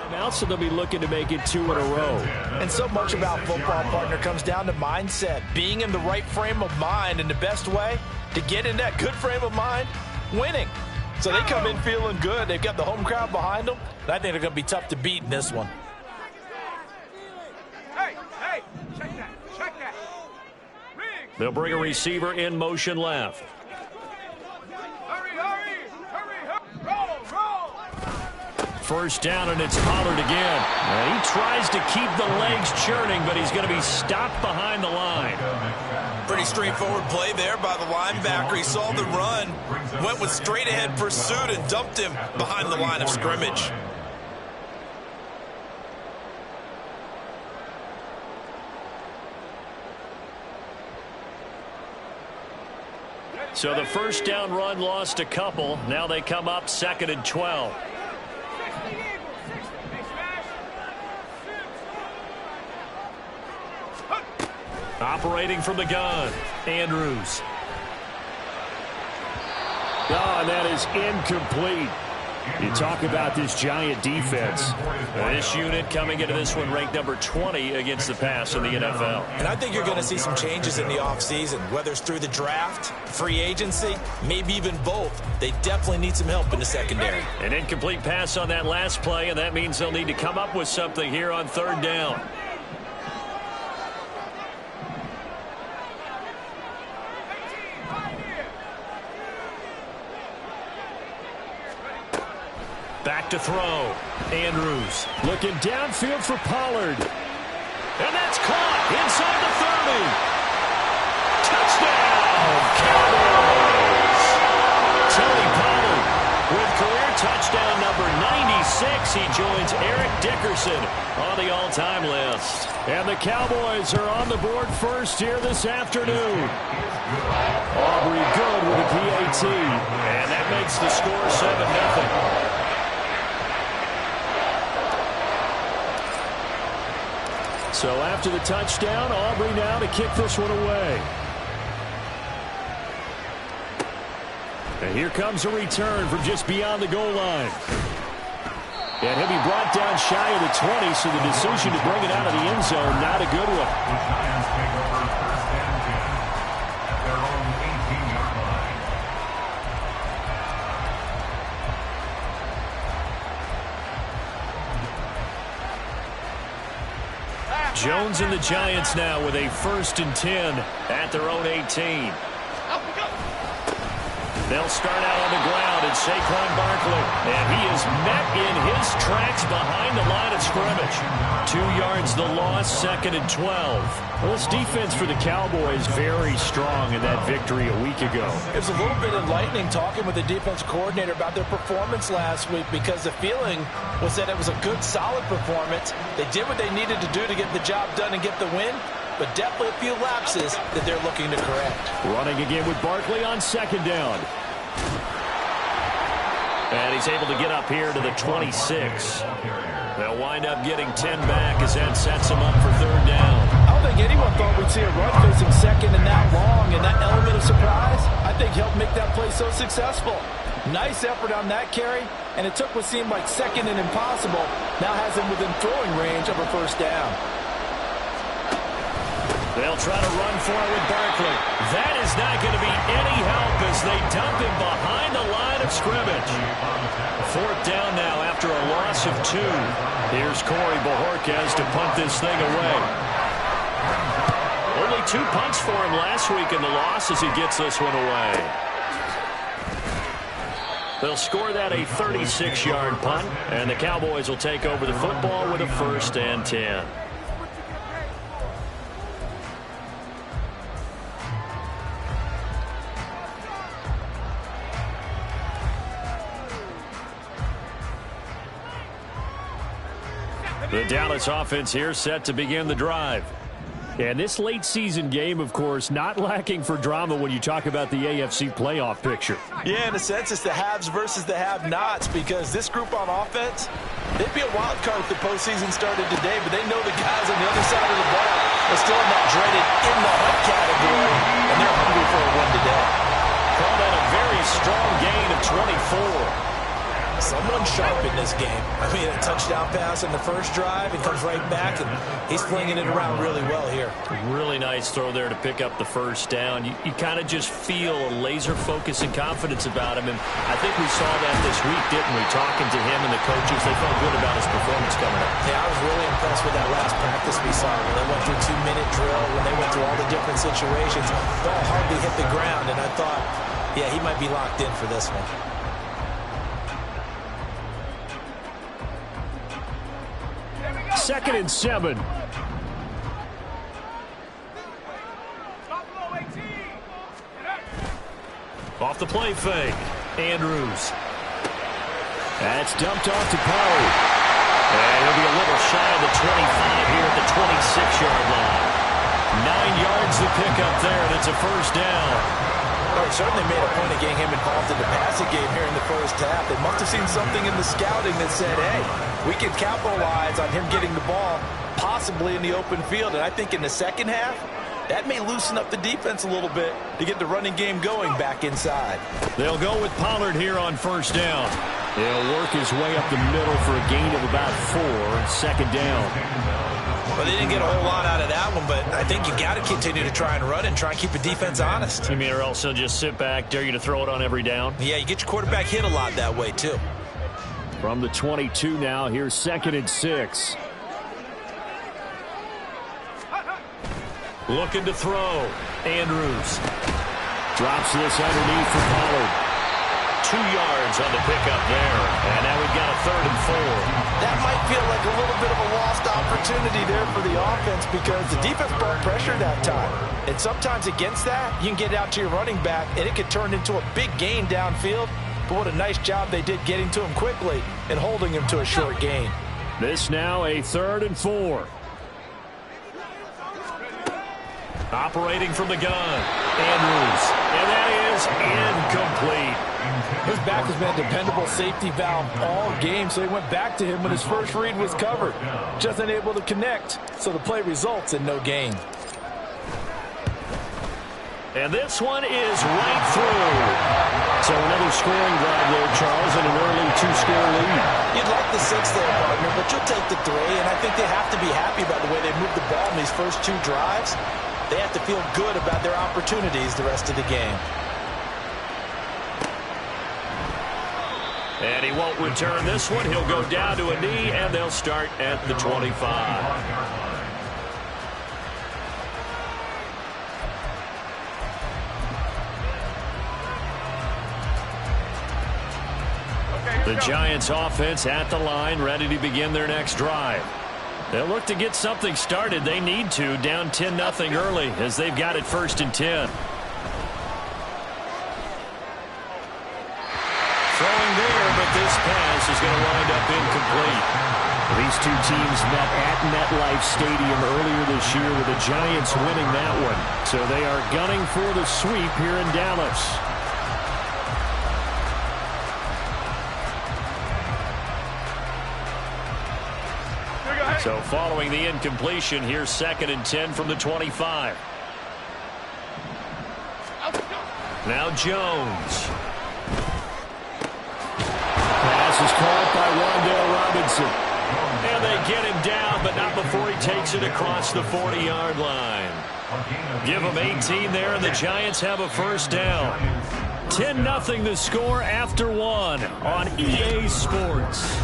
timeout, so they'll be looking to make it 2 in a row. And so much about football, partner, comes down to mindset. Being in the right frame of mind, and the best way to get in that good frame of mind, winning. So they come in feeling good. They've got the home crowd behind them, and I think they're going to be tough to beat in this one. Hey, check that. They'll bring a receiver in motion left. Hurry, roll. First down, and it's Pollard again. He tries to keep the legs churning, but he's going to be stopped behind the line. Pretty straightforward play there by the linebacker. He saw the run, went with straight-ahead pursuit, and dumped him behind the line of scrimmage. So the first down run lost a couple. Now they come up 2nd and 12. Operating from the gun, Andrews. Oh, and that is incomplete. You talk about this Giant defense. This unit coming into this one ranked number 20 against the pass in the NFL. And I think you're going to see some changes in the offseason, whether it's through the draft, free agency, maybe even both. They definitely need some help in the secondary. An incomplete pass on that last play, and that means they'll need to come up with something here on 3rd down. Back to throw. Andrews looking downfield for Pollard. And that's caught inside the 30. Touchdown, Cowboys! Tony Pollard with career touchdown number 96. He joins Eric Dickerson on the all-time list. And the Cowboys are on the board first here this afternoon. Aubrey good with a PAT. And that makes the score 7-0. So after the touchdown, Aubrey now to kick this one away. And here comes a return from just beyond the goal line. And he'll be brought down shy of the 20, so the decision to bring it out of the end zone, not a good one. Jones and the Giants now with a 1st and 10 at their own 18. They'll start out on the ground, and Saquon Barkley. And he is met in his tracks behind the line of scrimmage. 2 yards the loss, 2nd and 12. Well, this defense for the Cowboys very strong in that victory a week ago. It was a little bit enlightening talking with the defense coordinator about their performance last week, because the feeling was that it was a good, solid performance. They did what they needed to do to get the job done and get the win, but definitely a few lapses that they're looking to correct. Running again with Barkley on 2nd down. And he's able to get up here to the 26. They'll wind up getting 10 back as that sets him up for 3rd down. I don't think anyone thought we'd see a run facing 2nd and that long, and that element of surprise, I think, helped make that play so successful. Nice effort on that carry, and it took what seemed like 2nd and impossible, now has him within throwing range of a 1st down. They'll try to run for it with Barkley. That is not going to be any help as they dump him behind the line of scrimmage. 4th down now after a loss of 2. Here's Corey Bojorquez to punt this thing away. Only 2 punts for him last week in the loss as he gets this one away. They'll score that a 36-yard punt, and the Cowboys will take over the football with a 1st and 10. The Dallas offense here set to begin the drive. And this late season game, of course, not lacking for drama when you talk about the AFC playoff picture. Yeah, in a sense, it's the haves versus the have-nots, because this group on offense, they'd be a wild card if the postseason started today, but they know the guys on the other side of the ball are still in that dreaded in-the-hunt category, and they're hungry for a win today. Call that a very strong gain of 24. someone sharp in this game. I mean, a touchdown pass in the first drive, and comes right back, and he's flinging it around really well here. Really nice throw there to pick up the first down. You kind of just feel a laser focus and confidence about him, and I think we saw that this week, didn't we? Talking to him and the coaches, they felt good about his performance coming up. Yeah, I was really impressed with that last practice we saw. When they went through a 2-minute drill, when they went through all the different situations, ball hardly hit the ground, and I thought, yeah, he might be locked in for this one. Second and 7. Off the play fake. Andrews. That's dumped off to Pollard. And he'll be a little shy of the 25 here at the 26-yard line. 9 yards to pick up there, and it's a first down. Well, he certainly made a point of getting him involved in the passing game here in the first half. They must have seen something in the scouting that said, hey, we can capitalize on him getting the ball possibly in the open field. And I think in the second half, that may loosen up the defense a little bit to get the running game going back inside. They'll go with Pollard here on first down. He'll work his way up the middle for a gain of about 4. Second down. Well, they didn't get a whole lot out of that one, but I think you got to continue to try and run and try and keep the defense honest. You mean, or else he'll just sit back, dare you to throw it on every down? Yeah, you get your quarterback hit a lot that way, too. From the 22 now, here's second and 6. Looking to throw. Andrews. Drops this underneath for Pollard. 2 yards on the pickup there. And now we've got a third and 4. That might feel like a little bit of a lost opportunity there for the offense because the defense brought pressure that time. And sometimes against that, you can get out to your running back, and it could turn into a big gain downfield. But what a nice job they did getting to him quickly and holding him to a short gain. This now a third and 4. Operating from the gun. Andrews. And that is incomplete. His back has been a dependable safety valve all game, so he went back to him when his first read was covered. Just unable to connect, so the play results in no gain. And this one is right through. So another scoring drive there, Charles, and an early 2-score lead. You'd like the 6 there, partner, but you'll take the 3, and I think they have to be happy about the way they moved the ball in these first 2 drives. They have to feel good about their opportunities the rest of the game. And he won't return this one. He'll go down to a knee, and they'll start at the 25. The Giants offense at the line, ready to begin their next drive. They'll look to get something started. They need to, down 10-0 early as they've got it first and 10. Throwing there, but this pass is going to wind up incomplete. These two teams met at MetLife Stadium earlier this year with the Giants winning that one. So they are gunning for the sweep here in Dallas. So following the incompletion, here's second and 10 from the 25. Now Jones. Pass is caught by Wan'Dale Robinson. And they get him down, but not before he takes it across the 40-yard line. Give him 18 there, and the Giants have a first down. 10-0 the score after 1 on EA Sports.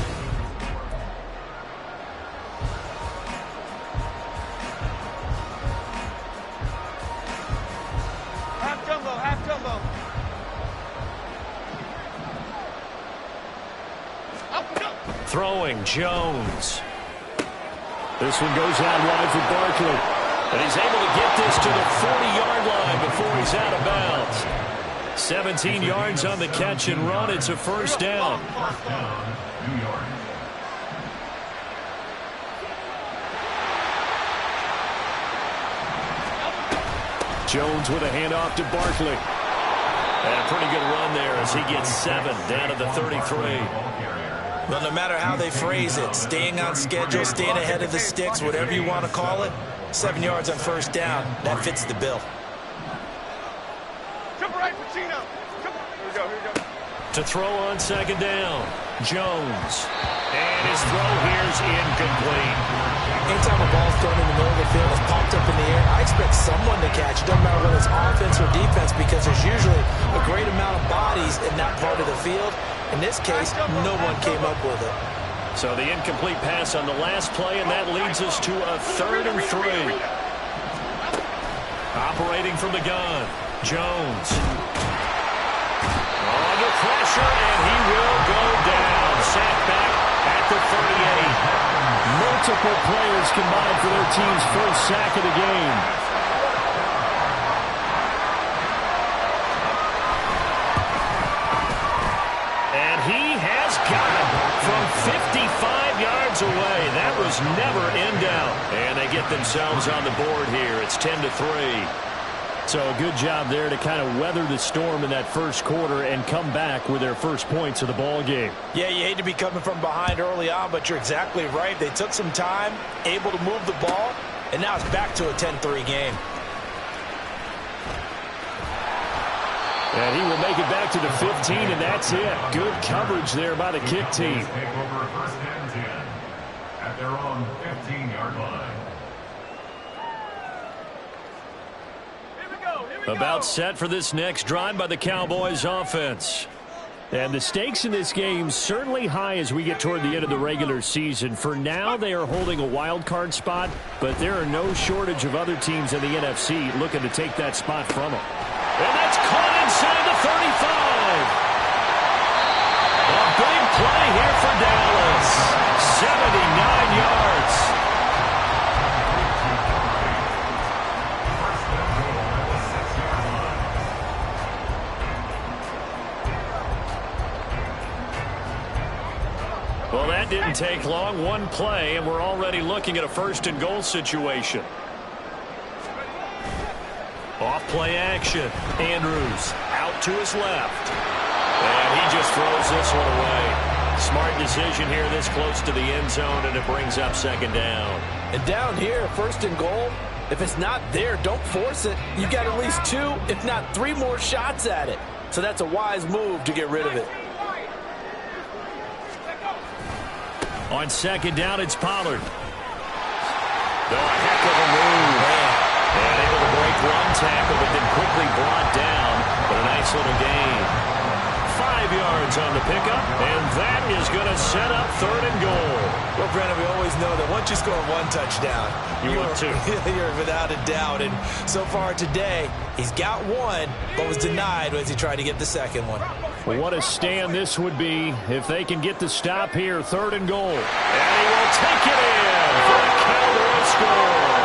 Throwing Jones. This one goes out wide for Barkley. And he's able to get this to the 40-yard line before he's out of bounds. 17 yards on the catch and run. It's a first down. Jones with a handoff to Barkley. And a pretty good run there as he gets 7 down to the 33. Well, no matter how they phrase it, staying on schedule, staying ahead of the sticks, whatever you want to call it, 7 yards on first down, that fits the bill. Jump right for Chino. Here we go, here we go. To throw on second down. Jones. And his throw here is incomplete. Anytime a ball's thrown in the middle of the field, it's popped up in the air, I expect someone to catch it. Doesn't matter whether it's offense or defense, because there's usually a great amount of bodies in that part of the field. In this case, no one came up with it. So the incomplete pass on the last play, and that leads us to a 3rd and 3. Operating from the gun, Jones. Under pressure, and he will go down. Sacked back at the 38. Multiple players combined for their team's first sack of the game. And he has got it from 55 yards away. That was never in doubt. And they get themselves on the board here. It's 10-3. So a good job there to kind of weather the storm in that first quarter and come back with their first points of the ball game. Yeah, you hate to be coming from behind early on, but you're exactly right. They took some time, able to move the ball, and now it's back to a 10-3 game. And he will make it back to the 15, and that's it. Good coverage there by the kick team. Take over 1st and 10 at their own 15-yard line. About set for this next drive by the Cowboys offense. And the stakes in this game certainly high as we get toward the end of the regular season. For now, they are holding a wild card spot, but there are no shortage of other teams in the NFC looking to take that spot from them. And that's caught inside the 35. A big play here for Dallas. 79 yards. Well, that didn't take long. One play, and we're already looking at a 1st and goal situation. Off play action. Andrews out to his left. And he just throws this one away. Smart decision here this close to the end zone, and it brings up 2nd down. And down here, 1st and goal, if it's not there, don't force it. You've got at least 2, if not 3 more shots at it. So that's a wise move to get rid of it. On 2nd down, it's Pollard. A heck of a move. And able to break one tackle, but then quickly brought down. But a nice little gain. 5 yards on the pickup, and that is going to set up 3rd and goal. Well, Brandon, we always know that once you score 1 touchdown, you're without a doubt. And so far today, he's got 1, but was denied as he tried to get the 2nd one. Well, what a stand this would be if they can get the stop here, 3rd and goal. And he will take it in for a Cowboy score.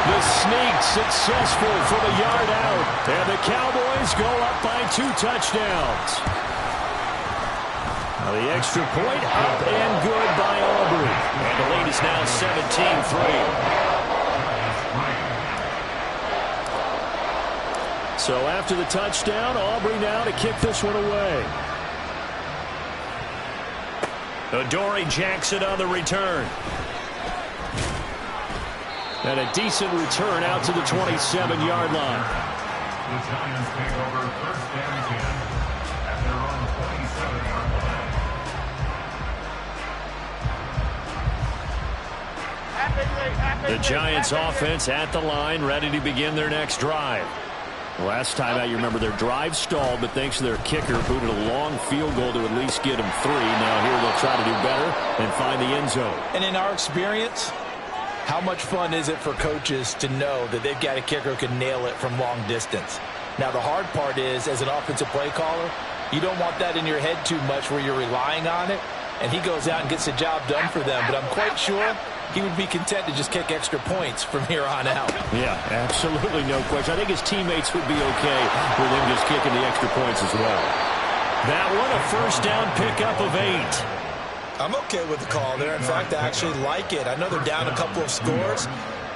The sneak successful from a yard out, and the Cowboys go up by 2 touchdowns. Now the extra point up and good by Aubrey. And the lead is now 17-3. So after the touchdown, Aubrey now to kick this one away. Adoree Jackson on the return. And a decent return out to the 27-yard line. The Giants take over 1st and 10 at their own 27-yard line. The Giants offense at the line, ready to begin their next drive. Last time out, you remember their drive stalled, but thanks to their kicker, booted a long field goal to at least get them 3. Now here they'll try to do better and find the end zone. And in our experience, how much fun is it for coaches to know that they've got a kicker who can nail it from long distance? Now, the hard part is, as an offensive play caller, you don't want that in your head too much where you're relying on it, and he goes out and gets the job done for them. But I'm quite sure he would be content to just kick extra points from here on out. Yeah, absolutely no question. I think his teammates would be okay with him just kicking the extra points as well. That one, a 1st down pickup of 8. I'm okay with the call there. In fact, I actually like it. I know they're down a couple of scores,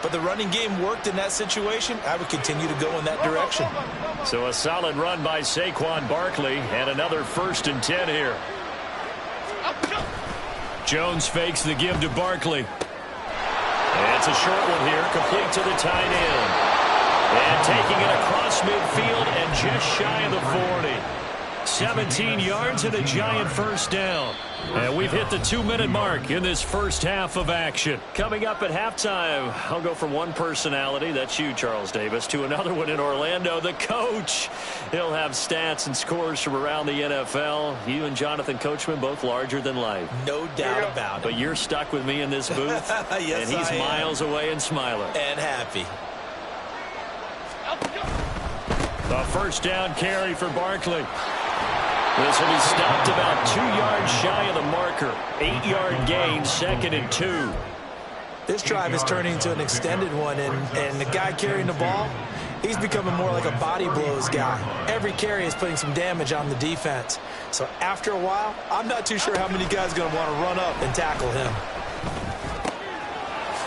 but the running game worked in that situation. I would continue to go in that direction. So a solid run by Saquon Barkley, and another 1st and 10 here. Jones fakes the give to Barkley. And it's a short one here, complete to the tight end. And taking it across midfield and just shy of the 40. 17 yards and a Giant first down. And we've hit the 2-minute mark in this first half of action. Coming up at halftime, I'll go from one personality, that's you, Charles Davis, to another one in Orlando, the coach. He'll have stats and scores from around the NFL. You and Jonathan Coachman both larger than life. No doubt about it. But you're stuck with me in this booth. Yes, and he's I am. miles away and smiling. And happy. The first down carry for Barkley. This will be stopped about 2 yards shy of the marker. 8-yard gain, 2nd and 2. This drive is turning into an extended one, and the guy carrying the ball, he's becoming more like a body blows guy. Every carry is putting some damage on the defense. So after a while, I'm not too sure how many guys are going to want to run up and tackle him.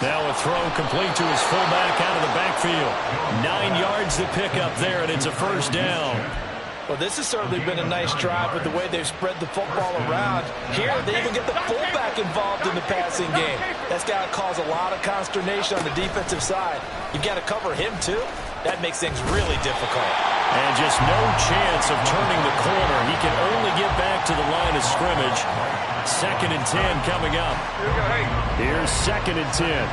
Now a throw complete to his fullback out of the backfield. 9 yards to pick up there, and it's a first down. Well, this has certainly been a nice drive with the way they've spread the football around. Here, they even get the fullback involved in the passing game. That's got to cause a lot of consternation on the defensive side. You've got to cover him, too. That makes things really difficult. And just no chance of turning the corner. He can only get back to the line of scrimmage. 2nd and 10 coming up. Here's 2nd and 10.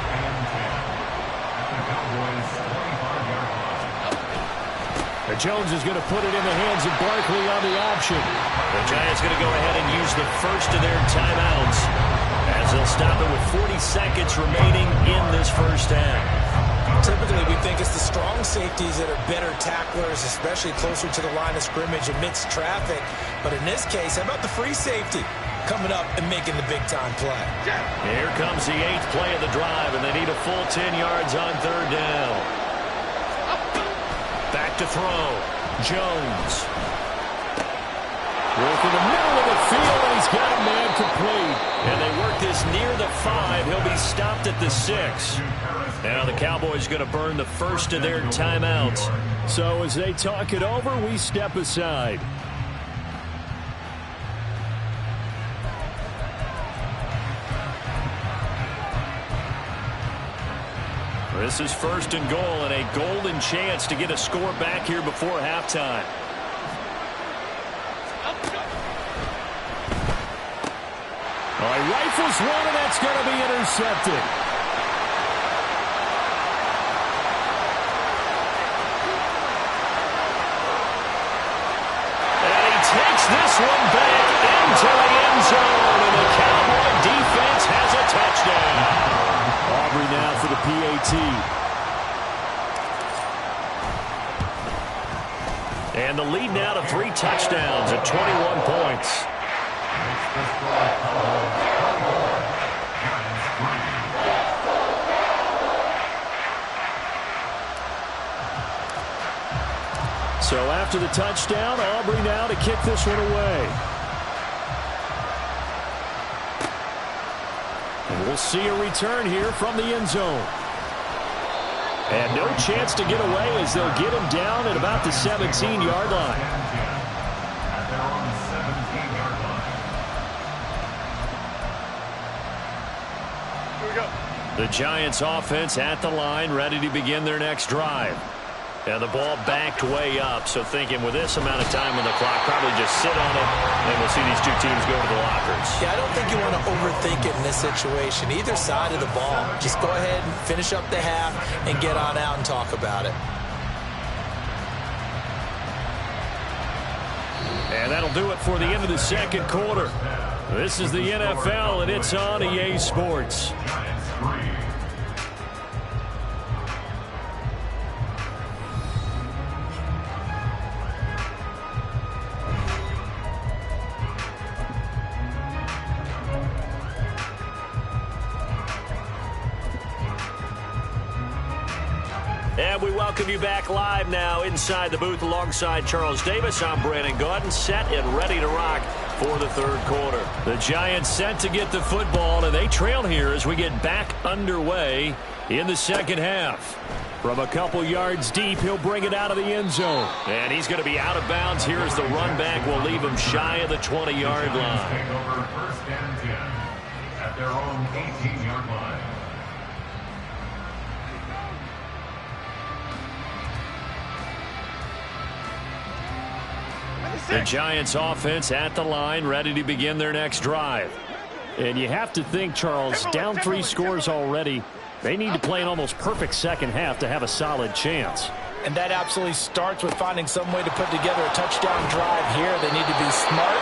Jones is going to put it in the hands of Barkley on the option. The Giants going to go ahead and use the first of their timeouts as they'll stop it with 40 seconds remaining in this first half. Typically, we think it's the strong safeties that are better tacklers, especially closer to the line of scrimmage amidst traffic. But in this case, how about the free safety coming up and making the big-time play? Here comes the 8th play of the drive, and they need a full 10 yards on 3rd down. Back to throw. Jones. Work in the middle of the field, and he's got a man complete. And they work this near the 5. He'll be stopped at the 6. Now the Cowboys going to burn the first of their timeouts. So as they talk it over, we step aside. This is 1st and goal, and a golden chance to get a score back here before halftime. Oh, he rifles one, and that's going to be intercepted. And he takes this one back into the end zone, and the Cowboy defense has a touchdown. Aubrey now for the PAT. And the lead now to 3 touchdowns at 21 points. So after the touchdown, Aubrey now to kick this one away. And we'll see a return here from the end zone. And no chance to get away as they'll get him down at about the 17-yard line. At their own 17-yard line. Here we go. The Giants offense at the line, ready to begin their next drive. And the ball backed way up, so thinking with this amount of time on the clock, probably just sit on it, and we'll see these two teams go to the lockers. Yeah, I don't think you want to overthink it in this situation. Either side of the ball. Just go ahead and finish up the half and get on out and talk about it. And that'll do it for the end of the second quarter. This is the NFL, and it's on EA Sports. Giants 3. And we welcome you back live now inside the booth alongside Charles Davis. I'm Brandon Gaudin, set and ready to rock for the third quarter. The Giants set to get the football, and they trail here as we get back underway in the second half. From a couple yards deep, he'll bring it out of the end zone. And he's going to be out of bounds here as the run back will leave him shy of the 20-yard line. Take over 1st and 10 at their own 18-yard line. The Giants offense at the line, ready to begin their next drive. And you have to think, Charles, down 3 scores already. They need to play an almost perfect second half to have a solid chance. And that absolutely starts with finding some way to put together a touchdown drive here. They need to be smart,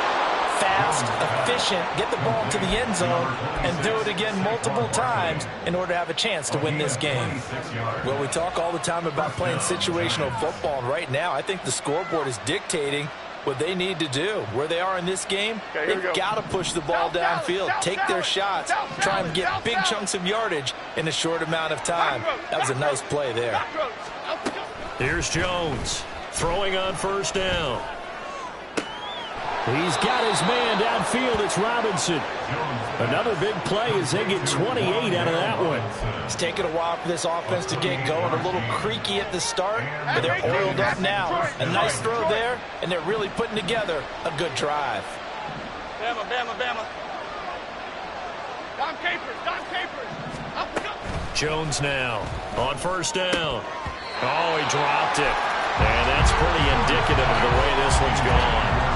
fast, efficient, get the ball to the end zone, and do it again multiple times in order to have a chance to win this game. Well, we talk all the time about playing situational football, and right now I think the scoreboard is dictating what they need to do. Where they are in this game, they've got to push the ball downfield, take their shots, try and get big chunks of yardage in a short amount of time. That was a nice play there. Here's Jones throwing on first down. He's got his man downfield. It's Robinson. Another big play as they get 28 out of that one. It's taken a while for this offense to get going. A little creaky at the start, but they're oiled up now. A nice throw there, and they're really putting together a good drive. Bama, Bama, Bama. Dom Capers. Up we go. Jones now on first down. Oh, he dropped it. And that's pretty indicative of the way this one's gone.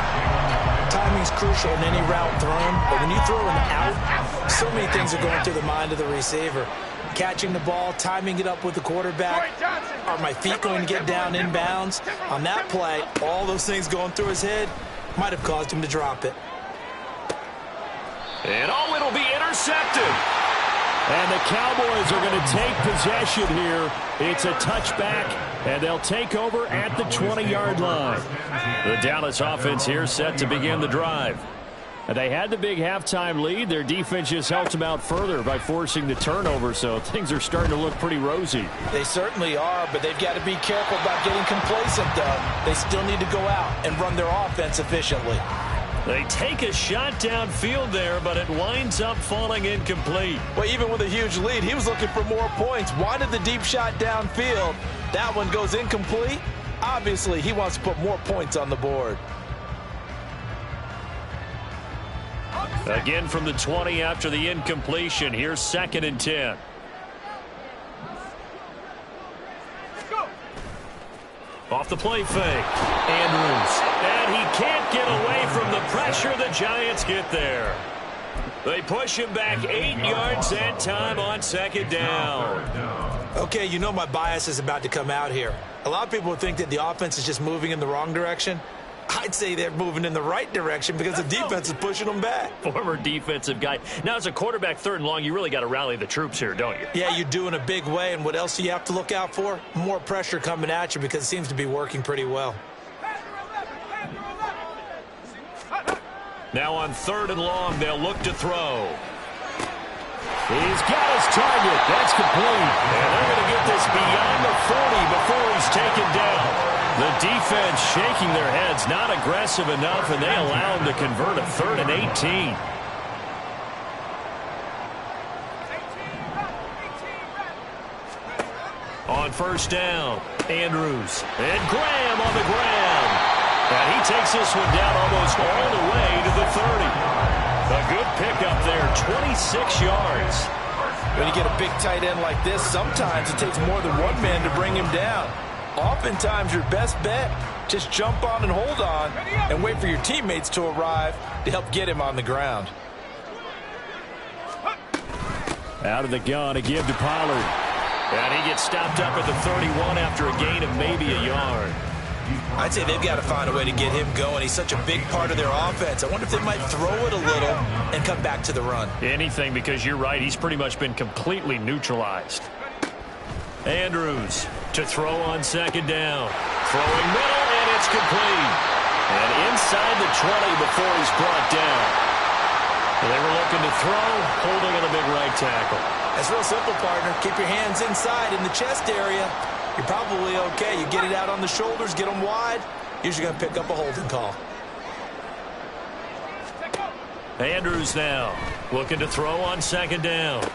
Timing's crucial in any route thrown, but when you throw an out, so many things are going through the mind of the receiver. Catching the ball, timing it up with the quarterback. Are my feet going to get down inbounds? On that play, all those things going through his head might have caused him to drop it. And oh, it'll be intercepted. And the Cowboys are going to take possession here. It's a touchback, and they'll take over at the 20-yard line. The Dallas offense here set to begin the drive. And they had the big halftime lead. Their defense just helped them out further by forcing the turnover, so things are starting to look pretty rosy. They certainly are, but they've got to be careful about getting complacent, though. They still need to go out and run their offense efficiently. They take a shot downfield there, but it winds up falling incomplete. Well, even with a huge lead, he was looking for more points. Wanted the deep shot downfield. That one goes incomplete. Obviously, he wants to put more points on the board. Again from the 20 after the incompletion. Here's 2nd and 10. Off the play fake. Andrews. And he can't get away from the pressure. The Giants get there. They push him back 8 yards that time on 2nd down. Okay, you know my bias is about to come out here. A lot of people would think that the offense is just moving in the wrong direction. I'd say they're moving in the right direction because the defense is pushing them back. Former defensive guy. Now, as a quarterback 3rd and long, you really got to rally the troops here, don't you? Yeah, you do in a big way. And what else do you have to look out for? More pressure coming at you because it seems to be working pretty well. Now on 3rd and long, they'll look to throw. He's got his target. That's complete. And they're going to get this beyond the 40 before he's taken down. The defense shaking their heads, not aggressive enough, and they allow him to convert a 3rd and 18. On first down, Andrews and Graham on the ground. And he takes this one down almost all the way to the 30. A good pickup there, 26 yards. When you get a big tight end like this, sometimes it takes more than one man to bring him down. Oftentimes, your best bet, just jump on and hold on and wait for your teammates to arrive to help get him on the ground. Out of the gun, a give to Pollard. And he gets stopped up at the 31 after a gain of maybe a yard. I'd say they've got to find a way to get him going. He's such a big part of their offense. I wonder if they might throw it a little and come back to the run. Anything, because you're right. He's pretty much been completely neutralized. Andrews to throw on 2nd down. Throwing middle, and it's complete. And inside the 20 before he's brought down. They were looking to throw, holding on a big right tackle. That's real simple, partner. Keep your hands inside in the chest area. You're probably okay. You get it out on the shoulders, get them wide. Usually going to pick up a holding call. Andrews now looking to throw on 2nd down.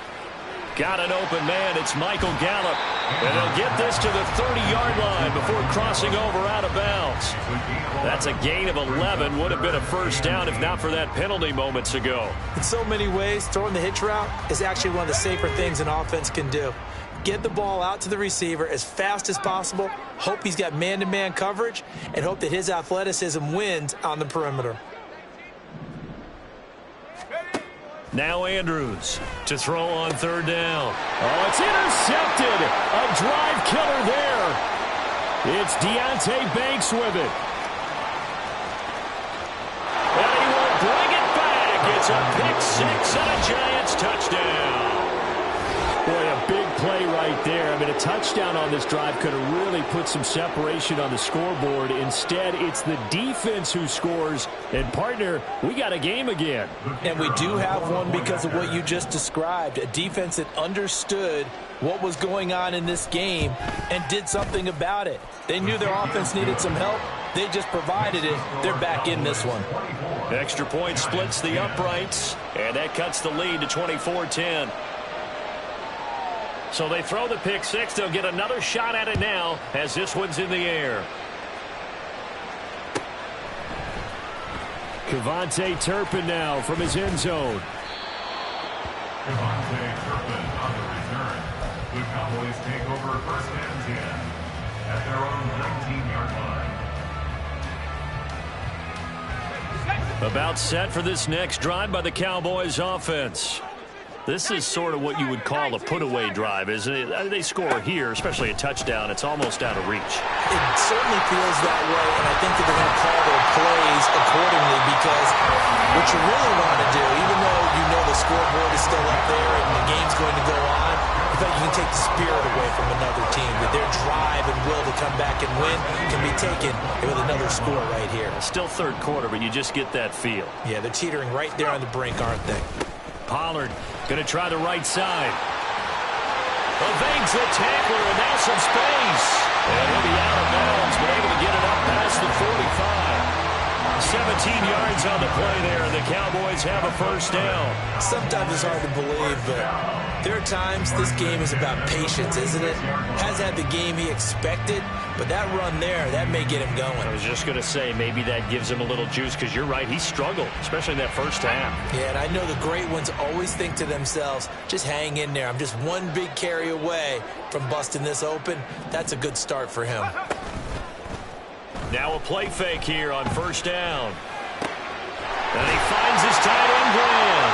Got an open man. It's Michael Gallup. And they'll get this to the 30-yard line before crossing over out of bounds. That's a gain of 11. Would have been a first down if not for that penalty moments ago. In so many ways, throwing the hitch route is actually one of the safer things an offense can do. Get the ball out to the receiver as fast as possible. Hope he's got man-to-man coverage and hope that his athleticism wins on the perimeter. Now Andrews to throw on third down. Oh, it's intercepted. A drive killer there. It's Deonte Banks with it. And he will bring it back. It's a pick six and a Giants touchdown. Boy, a big play right there. I mean, a touchdown on this drive could have really put some separation on the scoreboard. Instead, it's the defense who scores. And, partner, we got a game again. And we do have one because of what you just described. A defense that understood what was going on in this game and did something about it. They knew their offense needed some help. They just provided it. They're back in this one. Extra point splits the uprights, and that cuts the lead to 24-10. So they throw the pick six. They'll get another shot at it now as this one's in the air. KaVontae Turpin now from his end zone. KaVontae Turpin on the return. The Cowboys take over first and 10 at their own 19-yard line. About set for this next drive by the Cowboys offense. This is sort of what you would call a put-away drive, isn't it? They score here, especially a touchdown. It's almost out of reach. It certainly feels that way, and I think that they're going to call their plays accordingly because what you really want to do, even though you know the scoreboard is still up there and the game's going to go on, I think you can take the spirit away from another team, that their drive and will to come back and win can be taken with another score right here. Still third quarter, but you just get that feel. Yeah, they're teetering right there on the brink, aren't they? Pollard going to try the right side. Evades the tackler, and now some space. And he'll be out of bounds, but able to get it up past the 45. 17 yards on the play there, and the Cowboys have a first down. Sometimes it's hard to believe, but there are times this game is about patience, isn't it? Has had the game he expected, but that run there, that may get him going. I was just going to say, maybe that gives him a little juice, because you're right, he struggled, especially in that first half. Yeah, and I know the great ones always think to themselves, just hang in there. I'm just one big carry away from busting this open. That's a good start for him. Now a play fake here on first down. And he finds his tight end Graham.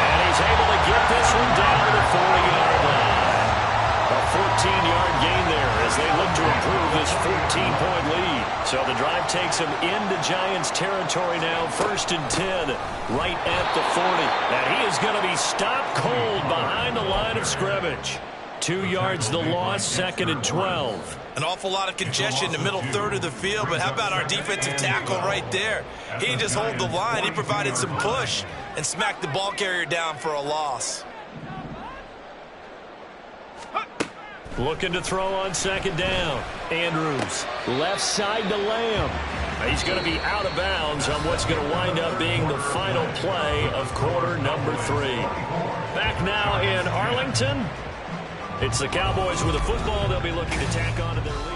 And he's able to get this one down to the 40-yard line. A 14-yard gain there as they look to improve this 14-point lead. So the drive takes them into Giants territory now. First and 10, right at the 40. And he is going to be stopped cold behind the line of scrimmage. 2 yards the loss, second and 12. An awful lot of congestion in the middle third of the field, but how about our defensive tackle right there? He didn't just hold the line, he provided some push and smacked the ball carrier down for a loss. Looking to throw on second down. Andrews, left side to Lamb. He's going to be out of bounds on what's going to wind up being the final play of quarter number 3. Back now in Arlington. It's the Cowboys with the football. They'll be looking to tack on to their lead.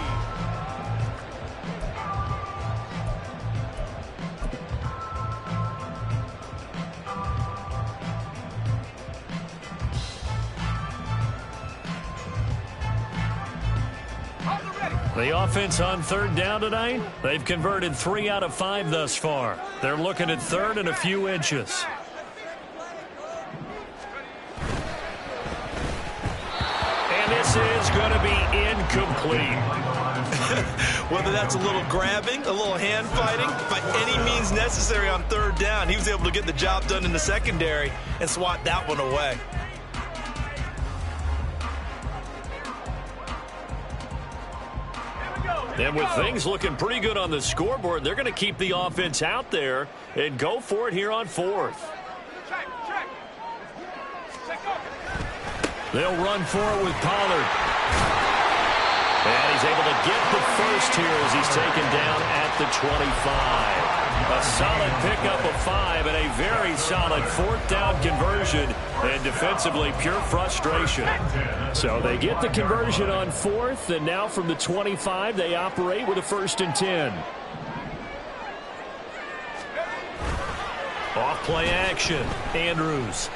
The offense on third down tonight, they've converted 3 out of 5 thus far. They're looking at third and a few inches. This is going to be incomplete. Whether that's a little grabbing, a little hand fighting, by any means necessary on third down, he was able to get the job done in the secondary and swat that one away. And with things looking pretty good on the scoreboard, they're going to keep the offense out there and go for it here on fourth. They'll run for it with Pollard. And he's able to get the first here as he's taken down at the 25. A solid pickup of 5 and a very solid fourth down conversion. And defensively, pure frustration. So they get the conversion on fourth, and now from the 25, they operate with a first and 10. Off play action. Andrews.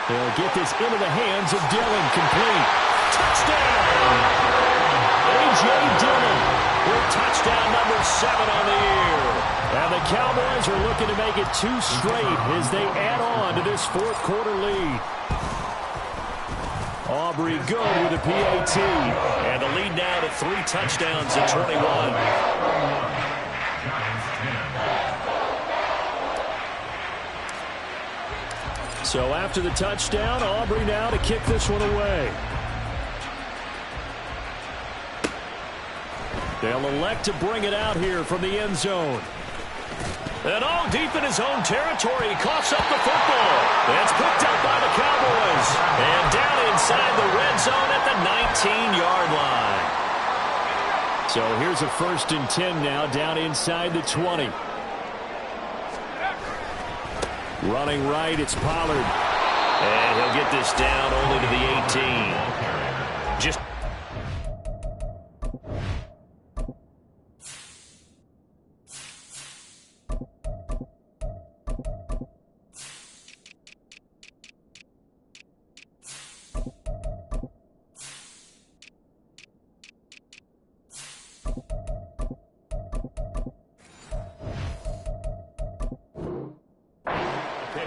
They'll get this into the hands of Dillon. Complete. Touchdown! A.J. Dillon with touchdown number 7 on the year. And the Cowboys are looking to make it 2 straight as they add on to this fourth quarter lead. Aubrey good with a PAT. And the lead now to 3 touchdowns at 21. So after the touchdown, Aubrey now to kick this one away. They'll elect to bring it out here from the end zone. And all deep in his own territory, he coughs up the football. It's picked up by the Cowboys. And down inside the red zone at the 19-yard line. So here's a 1st and 10 now down inside the 20. Running right, it's Pollard. And he'll get this down only to the 18. Just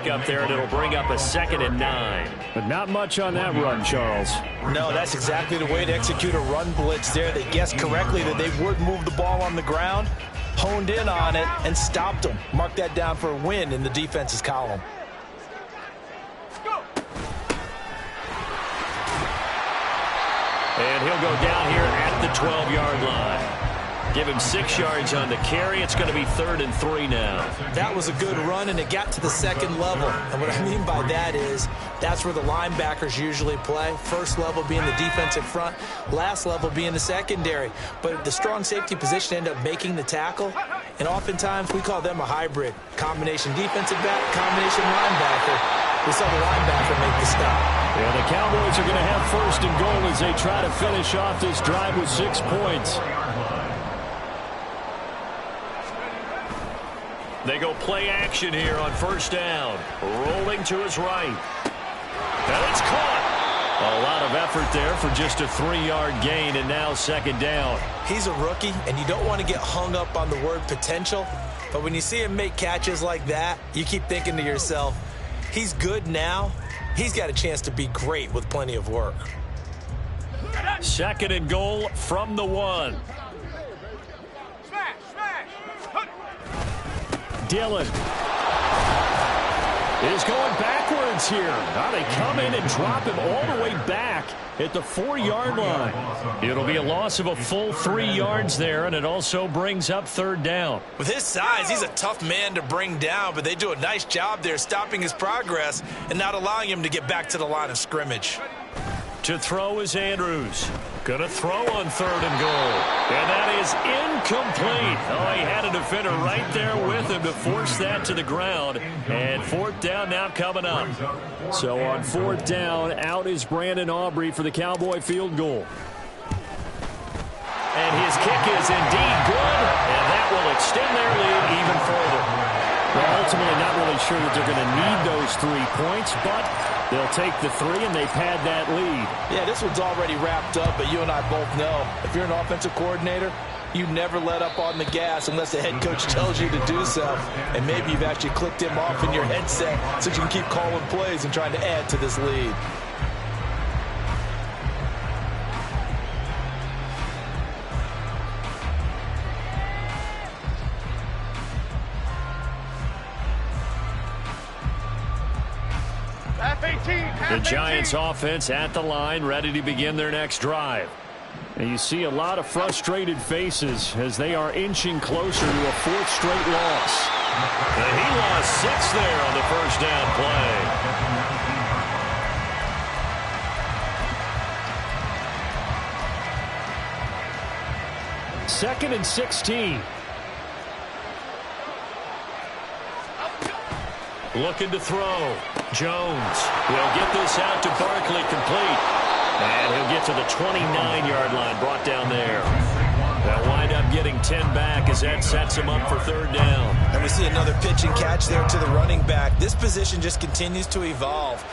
up there, and it'll bring up a 2nd and 9. But not much on that run, Charles. No, that's exactly the way to execute a run blitz there. They guessed correctly that they would move the ball on the ground, honed in on it, and stopped them. Mark that down for a win in the defense's column. And he'll go down here at the 12-yard line. Give him 6 yards on the carry. It's going to be 3rd and 3 now. That was a good run, and it got to the 2nd level. And what I mean by that is that's where the linebackers usually play. First level being the defensive front, last level being the secondary. But the strong safety position ended up making the tackle, and oftentimes we call them a hybrid. Combination defensive back, combination linebacker. We saw the linebacker make the stop. And the Cowboys are going to have 1st and goal as they try to finish off this drive with 6 points. They go play action here on 1st down. Rolling to his right. And it's caught. A lot of effort there for just a 3-yard gain, and now 2nd down. He's a rookie, and you don't want to get hung up on the word potential. But when you see him make catches like that, you keep thinking to yourself, he's good now. He's got a chance to be great with plenty of work. 2nd and goal from the 1. Dillon is going backwards here. Now they come in and drop him all the way back at the 4-yard line. It'll be a loss of a full 3 yards there, and it also brings up 3rd down. With his size, he's a tough man to bring down, but they do a nice job there stopping his progress and not allowing him to get back to the line of scrimmage. To throw is Andrews. Going to throw on 3rd and goal. And that is incomplete. Oh, he had a defender right there with him to force that to the ground. And 4th down now coming up. So on 4th down, out is Brandon Aubrey for the Cowboy field goal. And his kick is indeed good. And that will extend their lead even further. Well, ultimately not really sure that they're going to need those 3 points, but they'll take the 3 and they pad that lead. Yeah, this one's already wrapped up, but you and I both know if you're an offensive coordinator, you never let up on the gas unless the head coach tells you to do so. And maybe you've actually clicked him off in your headset so you can keep calling plays and trying to add to this lead. The Giants offense at the line, ready to begin their next drive. And you see a lot of frustrated faces as they are inching closer to a 4th straight loss. And he lost 6 there on the 1st down play. Second and 16. Looking to throw. Jones will get this out to Barkley, complete. And he'll get to the 29-yard line, brought down there. They'll wind up getting 10 back as that sets them up for third down. And we see another pitch and catch there to the running back. This position just continues to evolve.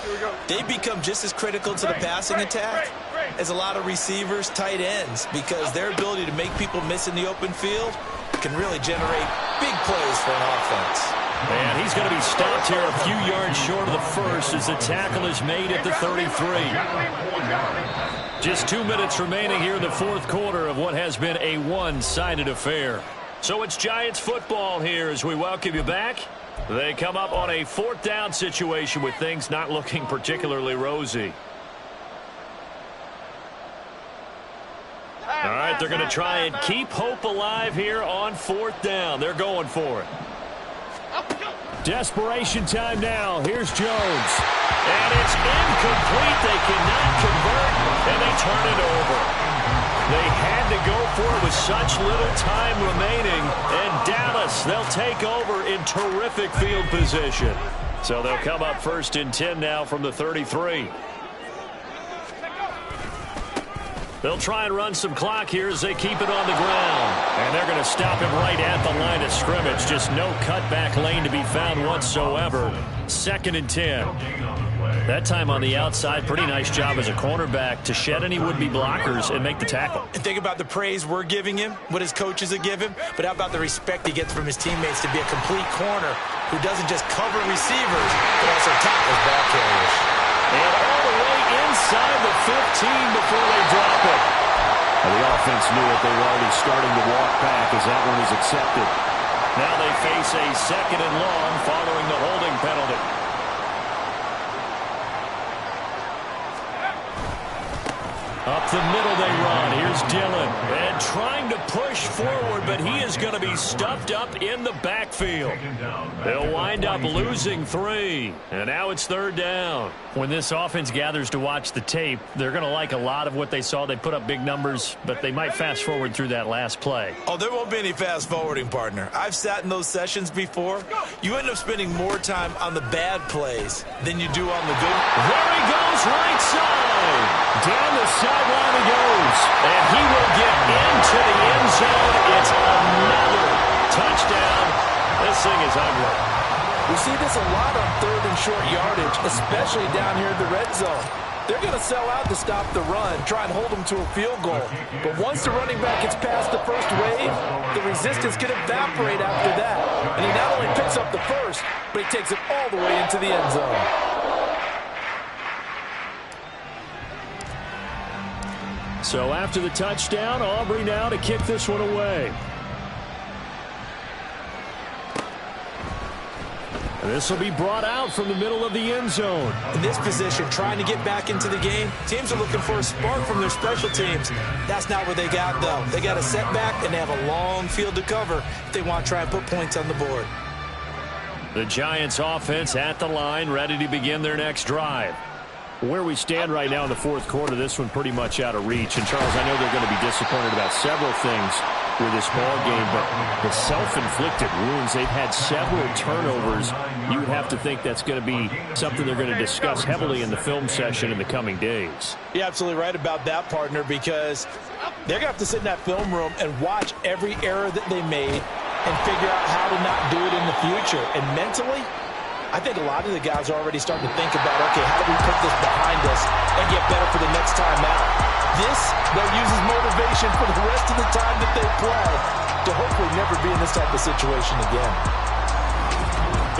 They become just as critical to the passing attack as a lot of receivers, tight ends, because their ability to make people miss in the open field can really generate big plays for an offense. And he's going to be stopped here a few yards short of the first as the tackle is made at the 33. Just 2 minutes remaining here in the fourth quarter of what has been a one-sided affair. So it's Giants football here as we welcome you back. They come up on a fourth down situation with things not looking particularly rosy. All right, they're going to try and keep hope alive here on fourth down. They're going for it. Desperation time now. Here's Jones. And it's incomplete. They cannot convert, and they turn it over. They had to go for it with such little time remaining. And Dallas, they'll take over in terrific field position. So they'll come up first and 10 now from the 33. They'll try and run some clock here as they keep it on the ground. And they're going to stop him right at the line of scrimmage. Just no cutback lane to be found whatsoever. Second and 10. That time on the outside, pretty nice job as a cornerback to shed any would-be blockers and make the tackle. And think about the praise we're giving him, what his coaches have given him, but how about the respect he gets from his teammates to be a complete corner who doesn't just cover receivers, but also tackles ball carriers. And all the way inside the 15 before they drop it. Well, the offense knew it. They were already starting to walk back as that one is accepted. Now they face a second and long following the holding penalty. Up the middle they run. Here's Dillon. And trying to push forward, but he is going to be stuffed up in the backfield. They'll wind up losing 3. And now it's third down. When this offense gathers to watch the tape, they're going to like a lot of what they saw. They put up big numbers, but they might fast forward through that last play. Oh, there won't be any fast forwarding, partner. I've sat in those sessions before. You end up spending more time on the bad plays than you do on the good. There he goes, right side. Down the sideline he goes. And he will get into the end zone. It's another touchdown. This thing is ugly. We see this a lot on third and short yardage, especially down here in the red zone. They're going to sell out to stop the run, try and hold them to a field goal. But once the running back gets past the first wave, the resistance can evaporate after that. And he not only picks up the first, but he takes it all the way into the end zone. So after the touchdown, Aubrey now to kick this one away. This will be brought out from the middle of the end zone. In this position, trying to get back into the game, teams are looking for a spark from their special teams. That's not what they got, though. They got a setback, and they have a long field to cover if they want to try and put points on the board. The Giants offense at the line, ready to begin their next drive. Where we stand right now in the fourth quarter, this one pretty much out of reach. And, Charles, I know they're going to be disappointed about several things with this ball game, but the self-inflicted wounds, they've had several turnovers. You would have to think that's going to be something they're going to discuss heavily in the film session in the coming days. You're absolutely right about that, partner, because they're going to have to sit in that film room and watch every error that they made and figure out how to not do it in the future. And mentally, I think a lot of the guys are already starting to think about, okay, how do we put this behind us and get better for the next time out? This, they'll use as motivation for the rest of the time that they play to hopefully never be in this type of situation again.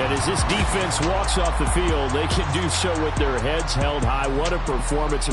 And as this defense walks off the field, they can do so with their heads held high. What a performance.